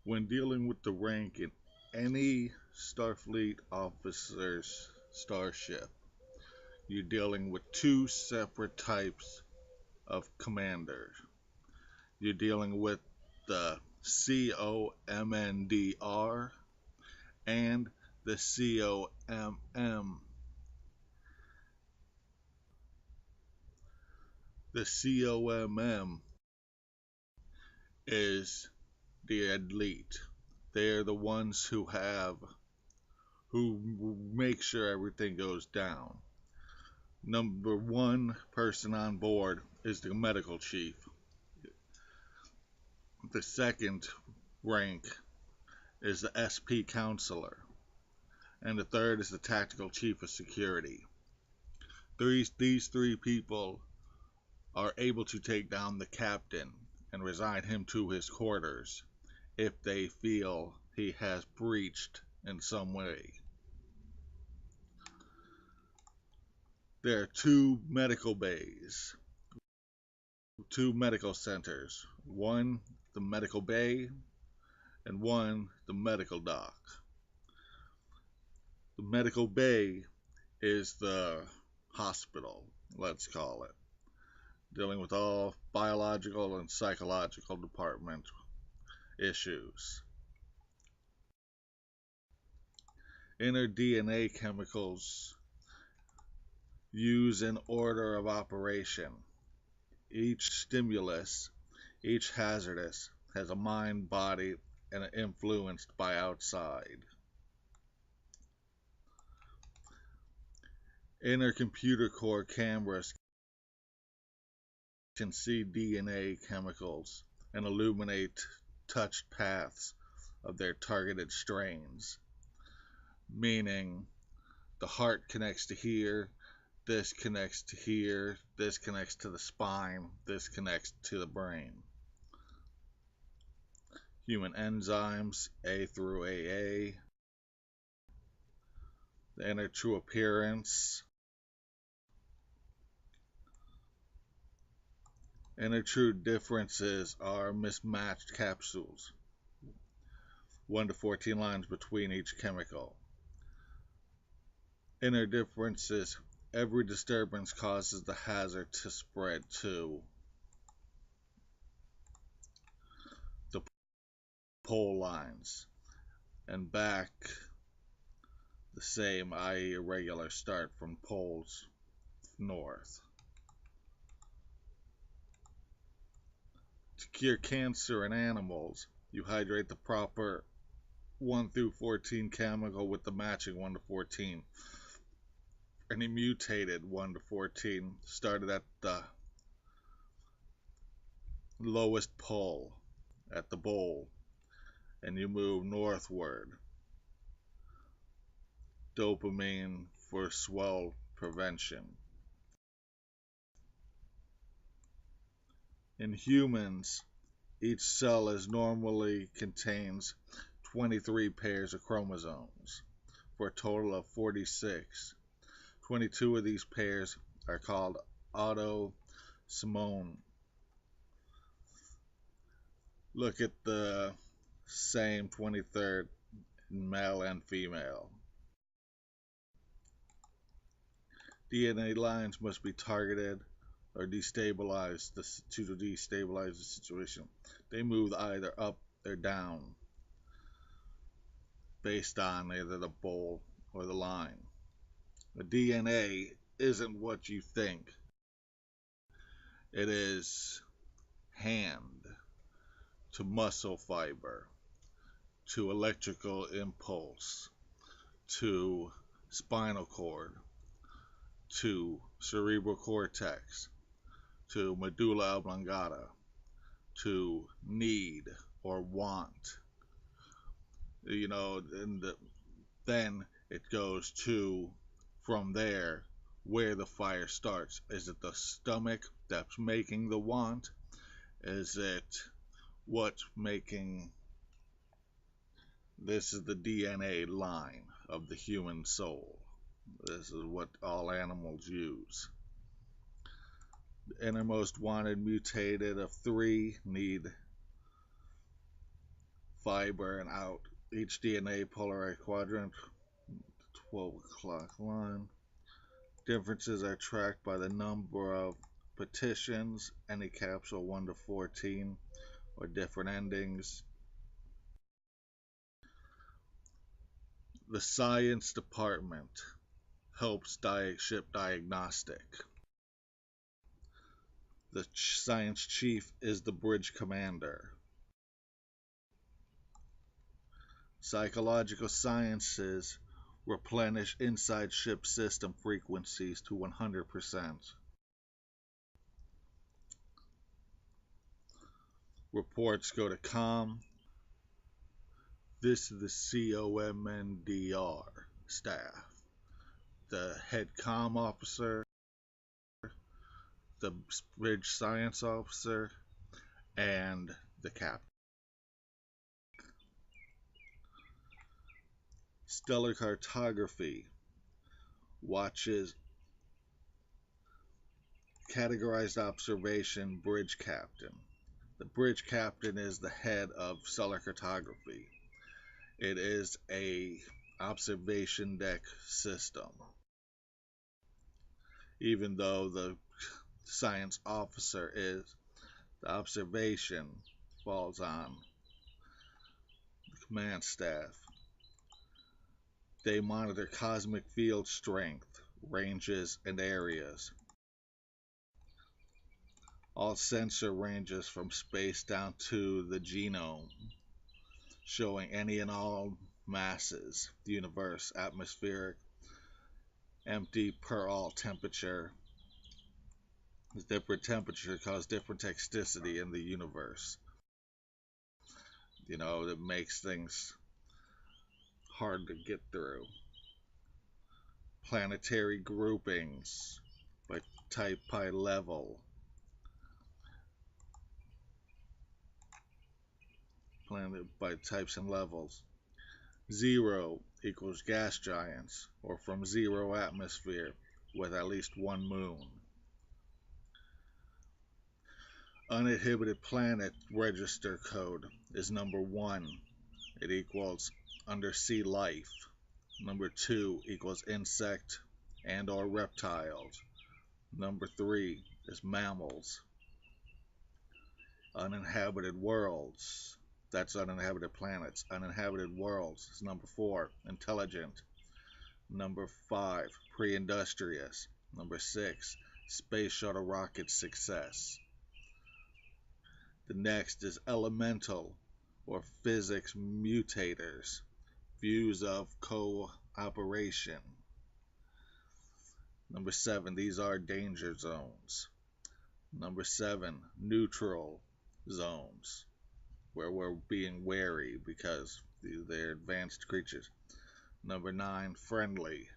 When dealing with the rank in any Starfleet officer's starship, you're dealing with two separate types of commanders. You're dealing with the COMMDR and the COMM. The COMM is the elite. They're the ones who make sure everything goes down. Number one person on board is the medical chief. The second rank is the SP counselor. And the third is the tactical chief of security. These three people are able to take down the captain and resign him to his quarters if they feel he has breached in some way. There are two medical bays, two medical centers. One, the medical bay, and one, the medical dock. The medical bay is the hospital, let's call it, dealing with all biological and psychological department issues. Inner DNA chemicals use an order of operation. Each stimulus, each hazardous, has a mind, body, and influenced by outside. Inner computer core cameras can see DNA chemicals and illuminate touched paths of their targeted strains, meaning the heart connects to here, this connects to here, this connects to the spine, this connects to the brain. Human enzymes, A through AA, the inner true appearance. Inner true differences are mismatched capsules, 1 to 14 lines between each chemical. Inner differences, every disturbance causes the hazard to spread to the pole lines and back the same, i.e. irregular start from poles north. To cure cancer in animals, you hydrate the proper 1 through 14 chemical with the matching 1 to 14. Any mutated 1 to 14 started at the lowest pole at the bowl and you move northward. Dopamine for swell prevention. In humans, each cell normally contains 23 pairs of chromosomes for a total of 46. 22 of these pairs are called autosomal. Look at the same 23rd in male and female. DNA lines must be targeted or destabilized to destabilize the situation. They move either up or down based on either the bowl or the line. The DNA isn't what you think. It is hand to muscle fiber to electrical impulse to spinal cord to cerebral cortex to medulla oblongata to need or want. And then it goes to, from there, where the fire starts. Is it the stomach that's making the want? Is it what's making? This is the DNA line of the human soul. This is what all animals use. The innermost wanted mutated of 3 need fiber and out each DNA polar quadrant, 12 o'clock line. Differences are tracked by the number of petitions, any capsule 1 to 14, or different endings. The science department helps ship diagnostic. The science chief is the bridge commander. Psychological sciences replenish inside ship system frequencies to 100%. Reports go to COM. This is the COMMDR staff. The head COM officer, the bridge science officer, and the captain. Stellar cartography watches categorized observation bridge captain. The bridge captain is the head of stellar cartography. It is a observation deck system. Even though the science officer is, the observation falls on the command staff. They monitor cosmic field strength, ranges, and areas. All sensor ranges from space down to the genome, showing any and all masses, the universe, atmospheric, empty, per all temperature. Different temperature cause different toxicity in the universe. That makes things hard to get through. Planetary groupings by type, by level. Planet by types and levels. 0 equals gas giants, or from 0 atmosphere with at least one moon. Uninhibited planet register code is number 1. It equals undersea life. Number 2 equals insect and or reptiles. Number 3 is mammals. Uninhabited worlds. That's uninhabited planets. Uninhabited worlds is number 4. Intelligent. Number 5. Pre-industrious. Number 6. Space shuttle rocket success. The next is elemental or physics mutators. Views of cooperation. Number 7. These are danger zones. Number 7. Neutral zones, where we're being wary because they're advanced creatures. Number 9. Friendly.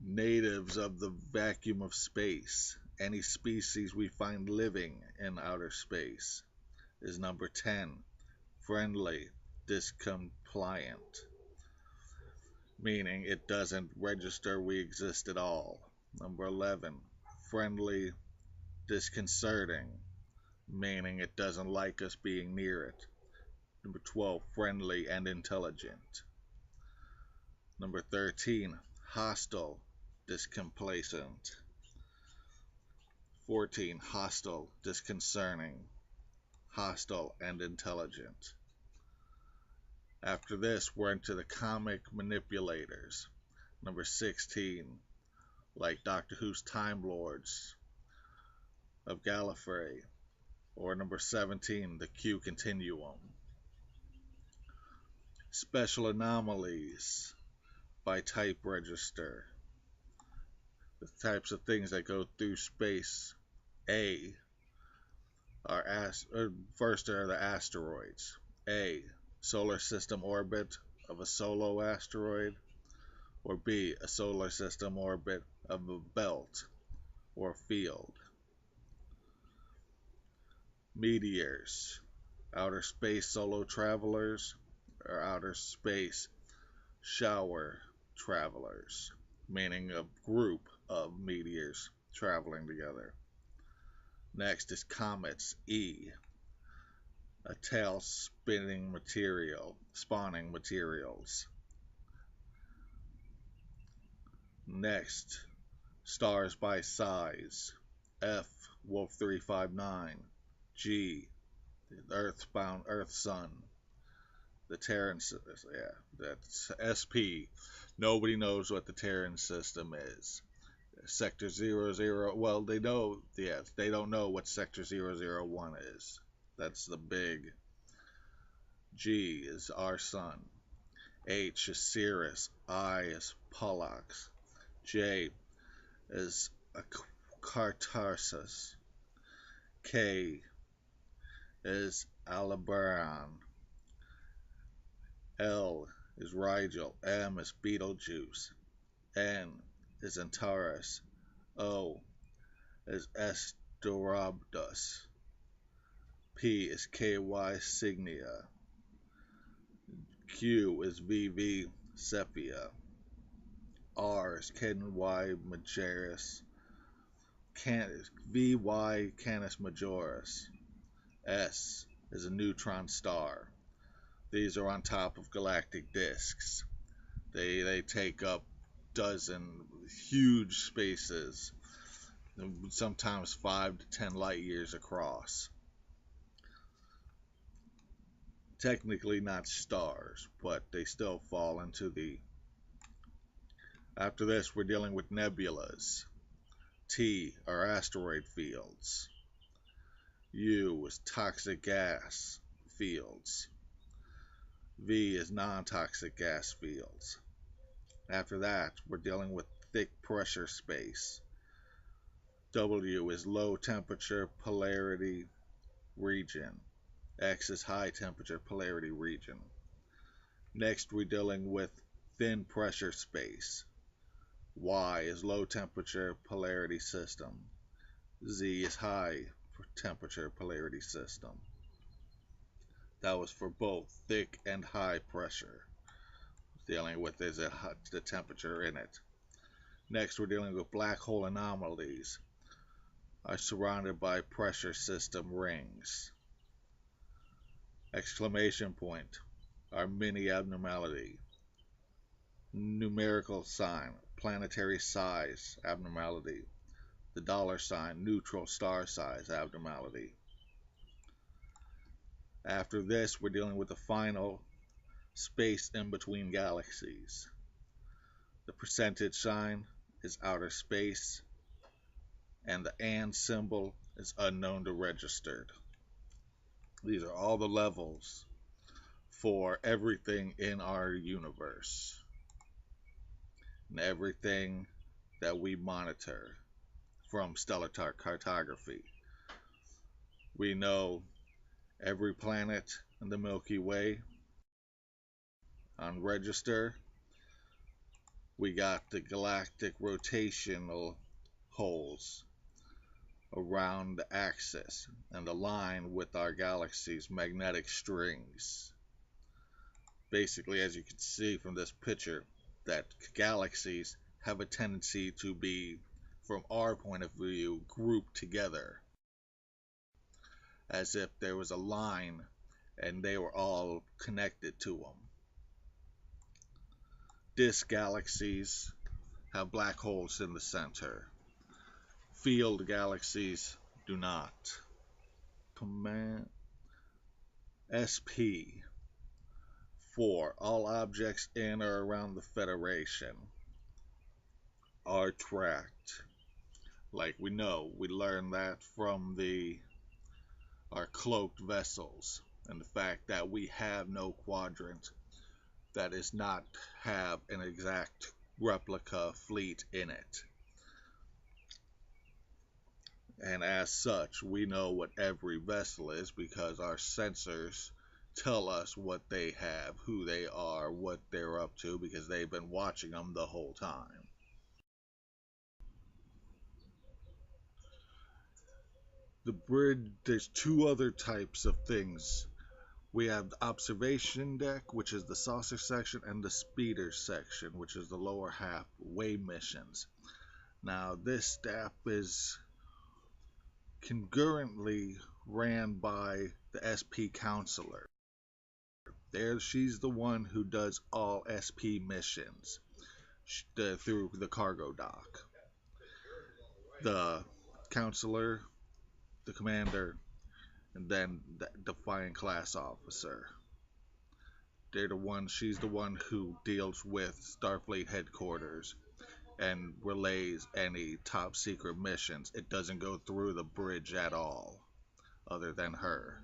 Natives of the vacuum of space. Any species we find living in outer space is number 10. Friendly, discompliant, meaning it doesn't register we exist at all. Number 11. Friendly, disconcerting, meaning it doesn't like us being near it. Number 12. Friendly and intelligent. Number 13. Hostile, discomplacent. 14. Hostile, disconcerting, hostile, and intelligent. After this, we're into the comic manipulators. Number 16, like Doctor Who's Time Lords of Gallifrey. Or number 17, the Q Continuum. Special anomalies by type register. The types of things that go through space. A are first are the asteroids. A, solar system orbit of a solo asteroid, or B, a solar system orbit of a belt or field. Meteors, outer space solo travelers, or outer space shower travelers, meaning a group of meteors traveling together. Next is comets, E, a tail spinning material, spawning materials. Next, stars by size, F, Wolf 359, G, the Earthbound Earth Sun, the Terran, yeah, that's SP. Nobody knows what the Terran system is. Sector 00, well, they know, yeah, they don't know what Sector 001 is. That's the big. G is our sun. H is Sirius. I is Pollux. J is Cartarsus. K is Aldebaran. L is Rigel. M is Betelgeuse. N is Antares. O is Astrorabdus. P is KY Cygnia. Q is VV Sepia. R is KY Majoris. VY Canis Majoris. S is a neutron star. These are on top of galactic disks. They take up dozen huge spaces, sometimes 5 to 10 light years across. Technically not stars, but they still fall into the... After this, we're dealing with nebulas. T are asteroid fields. U is toxic gas fields. V is non-toxic gas fields. After that, we're dealing with thick pressure space. W is low temperature polarity region. X is high temperature polarity region. Next, we're dealing with thin pressure space. Y is low temperature polarity system. Z is high temperature polarity system. That was for both thick and high pressure. Dealing with is the temperature in it. Next, we're dealing with black hole anomalies. Are surrounded by pressure system rings. Exclamation point are mini abnormality. Numerical sign, planetary size abnormality. The dollar sign, neutral star size abnormality. After this, we're dealing with the final space in between galaxies. The percentage sign is outer space, and the and symbol is unknown to registered. These are all the levels for everything in our universe and everything that we monitor from stellar cartography. We know every planet in the Milky Way on register. We got the galactic rotational holes around the axis and align with our galaxy's magnetic strings. Basically, as you can see from this picture, that galaxies have a tendency to be, from our point of view, grouped together as if there was a line and they were all connected to them. Disk galaxies have black holes in the center. Field galaxies do not. Command SP for all objects in or around the Federation are tracked. Like we know, we learned that from our cloaked vessels and the fact that we have no quadrant that does not have an exact replica fleet in it. And as such, we know what every vessel is because our sensors tell us what they have, who they are, what they're up to, because they've been watching them the whole time. The bridge, there's two other types of things. We have the observation deck, which is the saucer section, and the speeder section, which is the lower half, way missions. Now, this staff is concurrently ran by the SP counselor. She's the one who does all SP missions through the cargo dock. The counselor, the commander, and then the Defiant class officer. She's the one who deals with Starfleet headquarters and relays any top secret missions. It doesn't go through the bridge at all, other than her.